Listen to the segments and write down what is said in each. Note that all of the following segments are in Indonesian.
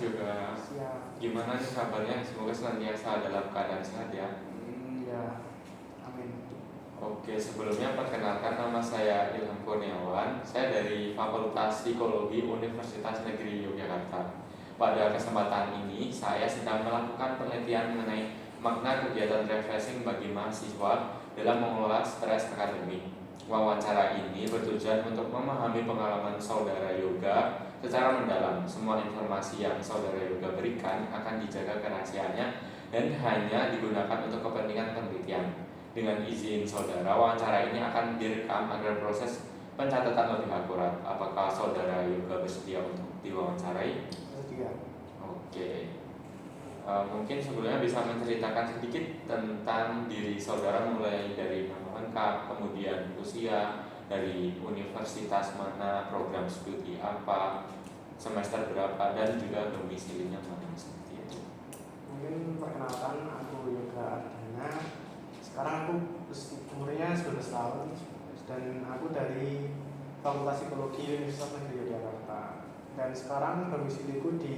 Yoga. Siap. Gimana nih kabarnya? Semoga senantiasa dalam keadaan sehat ya. Ya, amin. Oke, sebelumnya perkenalkan nama saya Ilham Kurniawan. Saya dari Fakultas Psikologi Universitas Negeri Yogyakarta. Pada kesempatan ini, saya sedang melakukan penelitian mengenai makna kegiatan refreshing bagi mahasiswa dalam mengelola stres akademik. Wawancara ini bertujuan untuk memahami pengalaman saudara yoga secara mendalam. Semua informasi yang saudara yoga berikan akan dijaga kerahasiaannya dan hanya digunakan untuk kepentingan penelitian. Dengan izin saudara, wawancara ini akan direkam agar proses pencatatan lebih akurat. Apakah saudara yoga bersedia untuk diwawancarai? Bersedia. Oke. Mungkin sebelumnya bisa menceritakan sedikit tentang diri saudara, mulai dari nama lengkap, kemudian usia, dari universitas mana, program studi apa, semester berapa, dan juga domisilinya mana, seperti itu. Mungkin perkenalkan, aku Yoga Ardana. Sekarang aku umurnya 19 tahun dan aku dari Fakultas Psikologi Universitas Negeri Yogyakarta. Dan sekarang domisiliku di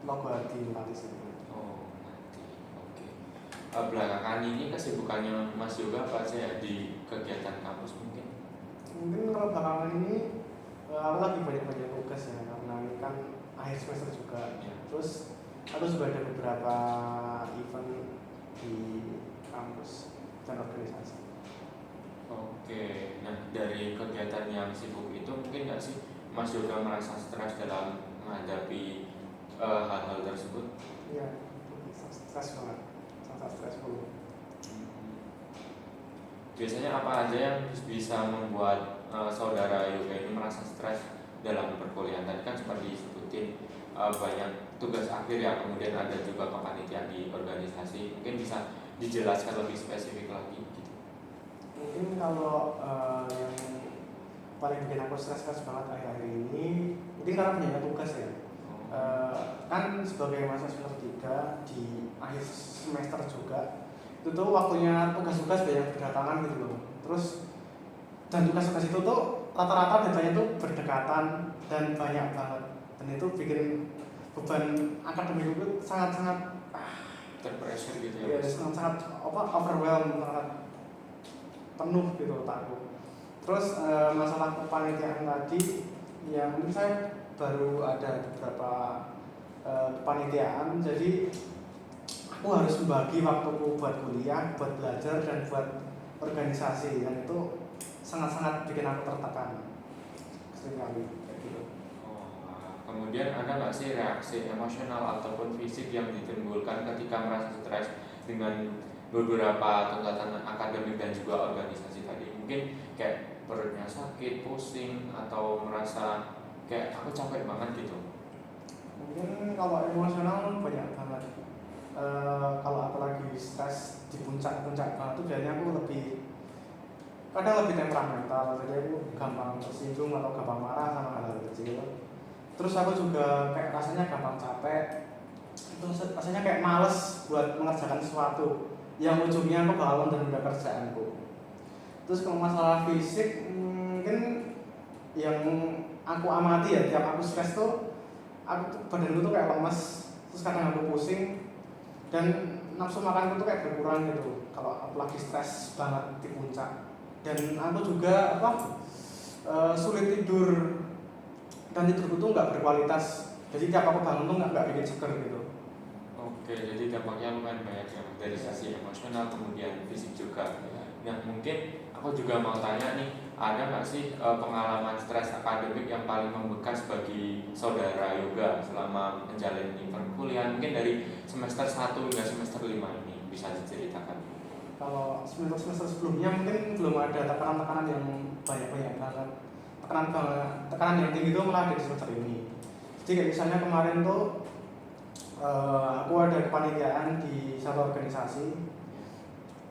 Logoardi Melati sini. Oh, nanti. Oke. Belakangan ini kesibukannya Mas Yoga apa aja ya di kegiatan kampus mungkin? Mungkin kalau belakangan ini aku lagi banyak tugas ya, karena ini kan akhir semester juga. Ya. Terus aku juga ada beberapa event di kampus dan organisasi. Oke, nah dari kegiatan yang sibuk itu mungkin nggak sih Mas Yoga merasa stres dalam menghadapi hal-hal tersebut? Iya, stres banget, sangat stressful. Biasanya apa aja yang bisa membuat saudara yoga ini merasa stres dalam perkuliahan? Tadi kan seperti disebutin banyak tugas akhir ya, kemudian ada juga kepanitiaan di organisasi. Mungkin bisa dijelaskan lebih spesifik lagi gitu. Mungkin kalau yang paling bikin aku stres banget akhir-akhir ini, mungkin karena banyak tugas ya. Kan sebagai mahasiswa semester 3 di akhir semester juga, itu tuh waktunya tugas-tugas banyak berdatangan gitu loh. Terus dan tugas-tugas itu tuh rata-rata datanya tuh berdekatan dan banyak banget, dan itu bikin beban akademik itu sangat-sangat Terpressure gitu ya, ya, sangat overwhelm, sangat penuh gitu otakku. Terus masalah kepanitiaan tadi, ya mungkin saya baru ada beberapa kepanitiaan, jadi aku harus membagi waktuku buat kuliah, buat belajar, dan buat organisasi, dan itu sangat-sangat bikin aku tertekan seringkali kayak gitu. Kemudian ada nggak sih reaksi emosional ataupun fisik yang ditimbulkan ketika merasa stres dengan beberapa tuntutan akademik dan juga organisasi tadi? Mungkin kayak perutnya sakit, pusing, atau merasa kayak aku capek banget gitu. Mungkin kalau emosional banyak banget. Kalau aku lagi stres di puncak-puncak banget tuh biasanya aku kadang lebih temperamental, jadi aku gampang tersinggung atau gampang marah sama hal-hal kecil. Terus aku juga kayak rasanya gampang capek, terus rasanya kayak males buat mengerjakan sesuatu yang ujungnya aku bakal menunda kerjaanku. Terus kalau masalah fisik, mungkin yang aku amati ya, tiap aku stres tuh badanku tuh kayak lemes, terus kadang aku pusing, dan nafsu makanku tuh kayak berkurang gitu kalau aku lagi stres banget di puncak. Dan aku juga sulit tidur, dan tidurku tuh nggak berkualitas, jadi tiap aku bangun tuh nggak bikin seger gitu. Oke, jadi dampaknya lumayan banyak ya, dari sisi emosional kemudian fisik juga. Nah mungkin aku juga mau tanya nih, ada nggak sih pengalaman stres akademik yang paling membekas bagi saudara yoga selama menjalani perkuliahan, mungkin dari semester 1 hingga semester 5 ini, bisa diceritakan? Kalau semester sebelumnya mungkin belum ada tekanan-tekanan yang banyak banget. Tekanan yang tinggi itu malah ada di semester ini. Jadi kayak misalnya kemarin tuh aku ada kepanitiaan di satu organisasi,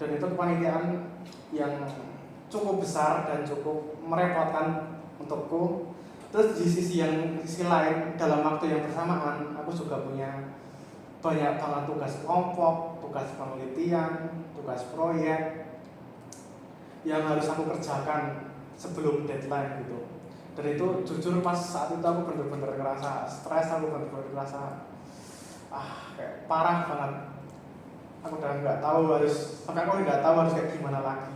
dan itu kepanitiaan yang cukup besar dan cukup merepotkan untukku. Terus di sisi lain, dalam waktu yang bersamaan aku juga punya banyak banget tugas kelompok, tugas penelitian, tugas proyek yang harus aku kerjakan sebelum deadline gitu. Dan itu jujur pas saat itu aku bener-bener ngerasa stres, aku bener-bener ngerasa kayak parah banget. Aku udah nggak tahu harus, sampai aku nggak tahu harus kayak gimana lagi.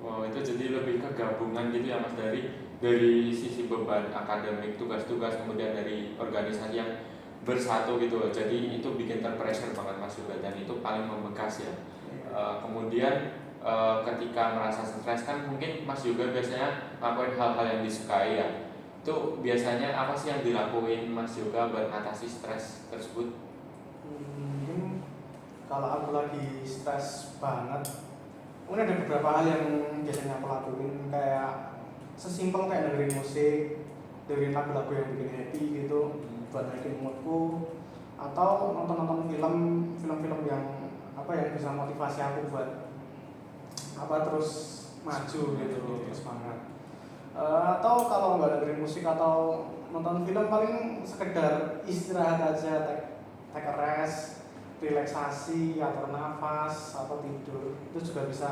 Wow, itu jadi lebih ke gabungan gitu ya Mas, dari sisi beban akademik, tugas-tugas, kemudian dari organisasi yang bersatu gitu loh. Jadi itu bikin terpressure banget Mas juga, dan itu paling membekas ya. Kemudian ketika merasa stres kan mungkin Mas juga biasanya ngelakuin hal-hal yang disukai ya. Itu biasanya apa sih yang dilakuin Mas juga buat mengatasi stres tersebut? Mungkin kalau aku lagi stres banget, mungkin ada beberapa hal yang biasanya aku lakuin, kayak sesimpel kayak dengerin musik, dengerin lagu-lagu yang bikin happy gitu, buat naikin moodku, atau nonton-nonton film-film yang bisa motivasi aku buat terus maju gitu, terus semangat. Atau kalau nggak dengerin musik atau nonton film, paling sekedar istirahat aja, take a rest, relaksasi, atur nafas atau tidur, itu juga bisa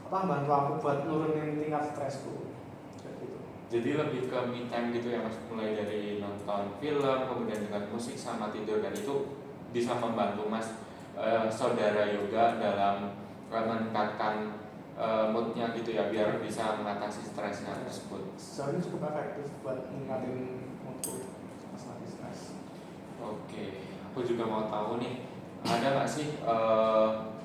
bantu aku buat nurunin tingkat stresku kayak gitu. Jadi lebih ke me time gitu ya Mas, mulai dari nonton film, kemudian dengan musik sama tidur, dan itu bisa membantu Mas saudara yoga dalam meningkatkan moodnya gitu ya, biar bisa mengatasi stresnya tersebut. Sejauh ini cukup efektif buat meningkatin moodku pas lagi stres. Oke, aku juga mau tahu nih, ada nggak sih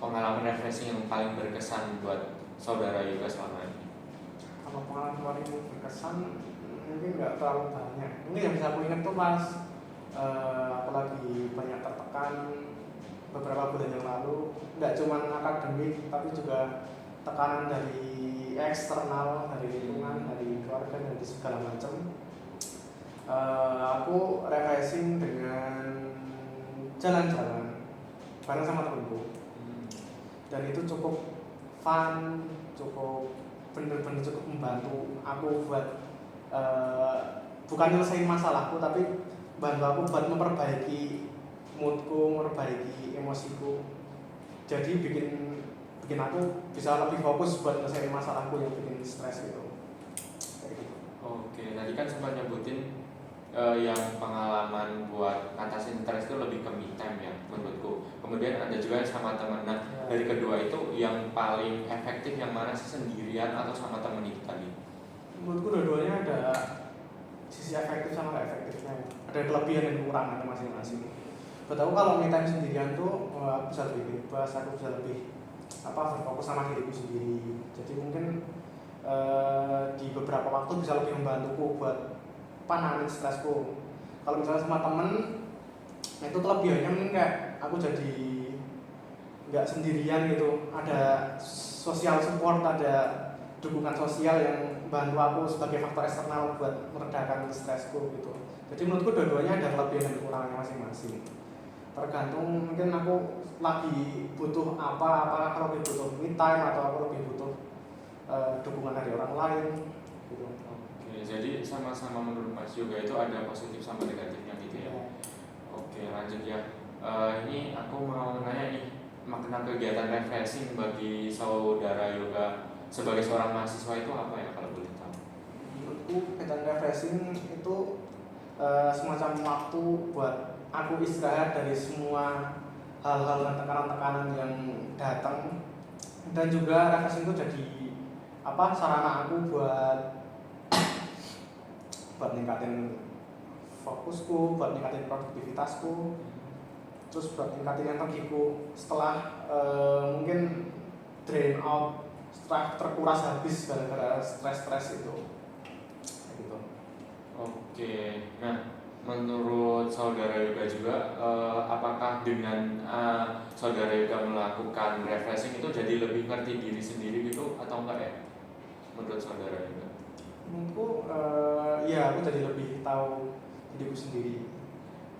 pengalaman refreshing yang paling berkesan buat saudara yoga selama ini? Kalau pengalaman paling berkesan mungkin nggak terlalu banyak. Mungkin yang bisa aku ingat tuh pas aku lagi banyak tertekan beberapa bulan yang lalu, nggak cuma akademik tapi juga tekanan dari eksternal, dari lingkungan, dari keluarga, dari segala macam. Aku refreshing dengan jalan-jalan bareng sama temenku, dan itu cukup fun, bener-bener cukup membantu aku buat bukan nyelesain masalahku, tapi bantu aku buat memperbaiki moodku, memperbaiki emosiku. Jadi bikin aku bisa lebih fokus buat nyelesain masalahku yang bikin stres gitu. Oke, tadi kan sempat nyebutin yang pengalaman buat ngatasin stres itu lebih ke me time ya menurutku. Kemudian ada juga yang sama teman. Nah, dari kedua itu yang paling efektif yang mana sih, sendirian atau sama temen itu tadi? Menurutku dua-duanya ada sisi efektif sama gak efektifnya. Ada kelebihan dan kekurangannya masing-masing. Buat aku kalau me time sendirian tuh aku bisa lebih bebas, aku bisa lebih berfokus sama diriku sendiri. Jadi mungkin di beberapa waktu bisa lebih membantuku buat nanganin stresku. Kalau misalnya sama temen, itu kelebihannya mungkin kayak aku jadi nggak sendirian gitu, ada social support, ada dukungan sosial yang bantu aku sebagai faktor eksternal buat meredakan stresku gitu. Jadi menurutku dua-duanya ada kelebihan dan kekurangannya masing-masing. Tergantung mungkin aku lagi butuh apakah aku lebih butuh me time atau aku lebih butuh dukungan dari orang lain gitu. Oke, jadi sama-sama menurut Mas juga itu ada positif sama negatifnya gitu ya. Oke, lanjut ya. Ini aku mau nanya nih, makna kegiatan refreshing bagi saudara yoga sebagai seorang mahasiswa itu apa ya kalau boleh tahu? Menurutku kegiatan refreshing itu semacam waktu buat aku istirahat dari semua hal-hal dan tekanan-tekanan yang datang, dan juga refreshing itu jadi sarana aku buat ningkatin fokusku, buat ningkatin produktivitasku, terus buat ningkatin energiku setelah mungkin drain out, setelah terkuras habis gara-gara stres itu gitu. Oke, nah menurut saudara yoga juga apakah dengan saudara yoga melakukan refreshing itu jadi lebih ngerti diri sendiri gitu atau enggak ya menurut saudara yoga? Menurutku ya aku jadi lebih tahu diriku sendiri.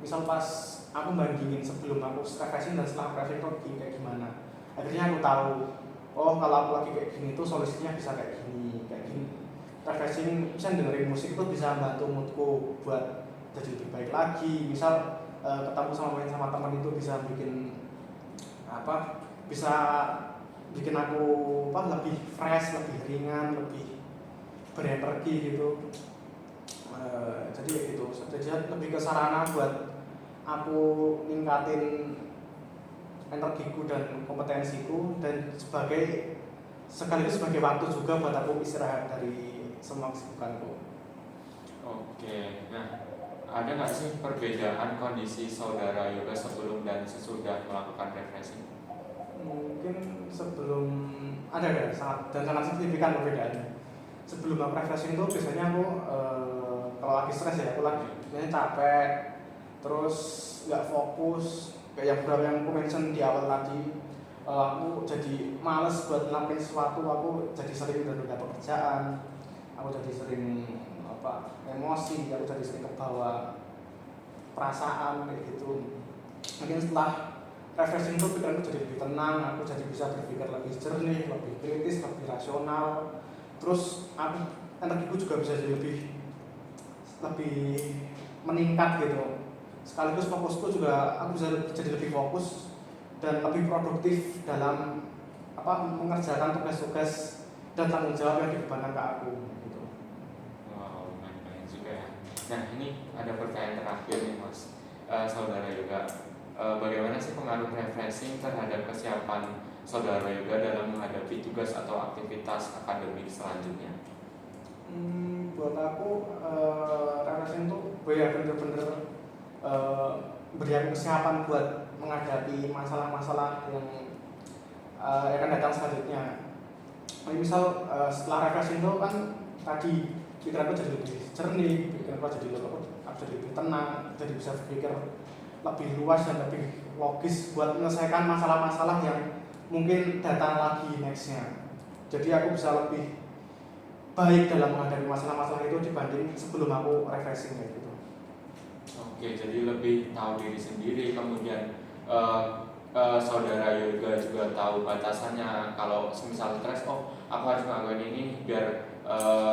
Misal pas aku bandingin sebelum aku refreshing dan setelah refreshing itu kayak gimana, akhirnya aku tahu, oh kalau aku lagi kayak gini tuh solusinya bisa kayak gini. Refreshing bisa dengerin musik itu bisa bantu moodku buat jadi lebih baik lagi. Misal ketemu sama teman itu bisa bikin bisa bikin aku lebih fresh, lebih ringan, lebih berenergi gitu. Jadi ya gitu, jadi lebih ke sarana buat aku ningkatin energiku dan kompetensiku, dan sekaligus sebagai waktu juga buat aku istirahat dari semua kesibukanku. Oke, nah ada nggak sih perbedaan kondisi saudara yoga sebelum dan sesudah melakukan refreshing? Mungkin sebelum ada sangat signifikan perbedaannya. Sebelum aku refreshing tuh biasanya aku kalau lagi stres ya, aku lagi biasanya capek, terus nggak fokus, kayak yang beberapa yang aku mention di awal tadi. Aku jadi males buat ngelakuin sesuatu, aku jadi sering menunda pekerjaan, aku jadi sering emosi, aku jadi sering kebawa perasaan kayak gitu. Mungkin setelah refreshing itu pikiranku jadi lebih tenang, aku jadi bisa berpikir lebih jernih, lebih kritis, lebih rasional. Terus energiku juga bisa jadi lebih meningkat gitu. Sekaligus fokusku juga, aku bisa jadi lebih fokus dan lebih produktif dalam mengerjakan tugas-tugas dan tanggung jawab yang dibebankan ke aku gitu. Wow, baik juga ya. Nah ini ada pertanyaan terakhir nih Mas, saudara yoga. Bagaimana sih pengaruh refreshing terhadap kesiapan saudara yoga dalam menghadapi tugas atau aktivitas akademik selanjutnya? Buat aku refreshing tuh bener-bener beri aku kesiapan buat menghadapi masalah-masalah yang akan datang selanjutnya. Misal setelah refreshing itu kan tadi pikiranku jadi lebih jernih, pikiranku jadi lebih tenang, jadi bisa berpikir lebih luas dan lebih logis buat menyelesaikan masalah-masalah yang mungkin datang lagi nextnya. Jadi aku bisa lebih baik dalam menghadapi masalah-masalah itu dibanding sebelum aku refreshing kayak gitu. Oke, jadi lebih tahu diri sendiri, kemudian saudara yoga juga tahu batasannya. Kalau misal stres, oh aku harus ngelakuin ini biar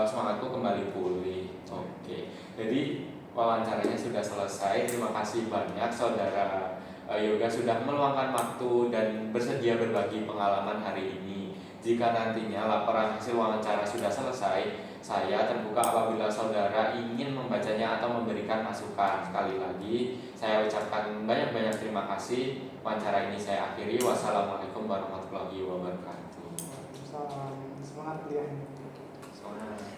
semangatku kembali pulih. Oke, jadi wawancaranya sudah selesai. Terima kasih banyak saudara yoga sudah meluangkan waktu dan bersedia berbagi pengalaman hari ini. Jika nantinya laporan hasil wawancara sudah selesai, saya terbuka apabila saudara ingin membacanya atau memberikan masukan. Sekali lagi, saya ucapkan banyak-banyak terima kasih. Wawancara ini saya akhiri. Wassalamualaikum warahmatullahi wabarakatuh. Salam semangat kalian. Semangat.